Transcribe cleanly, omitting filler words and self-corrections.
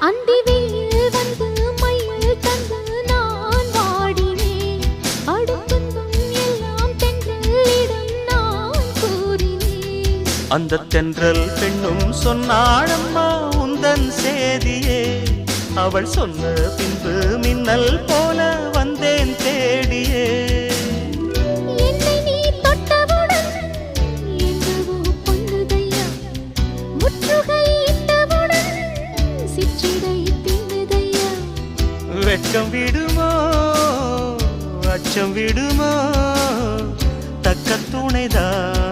அந்தி வெயில் வந்து மயில் தந்து நான் வாடினேன். அடுத்தும் எல்லாம் தென்றலிடம் நான் கூறினேன். அந்த தென்றல் பெண்ணும் சொன்னாளம்மா உந்தன் சேதியே. அவள் சொன்ன பின்பு மின்னல் போல வந்தேன் தேடியே. என்னை நீ தொட்டவுடன் எங்கவோ பொன்னுதையா. முற்றுகை இட்டவுடன் சிற்றிடை தின்னுதையா. வெட்கம் விடுமோ அச்சம் விடுமோ தக்க துணைதான்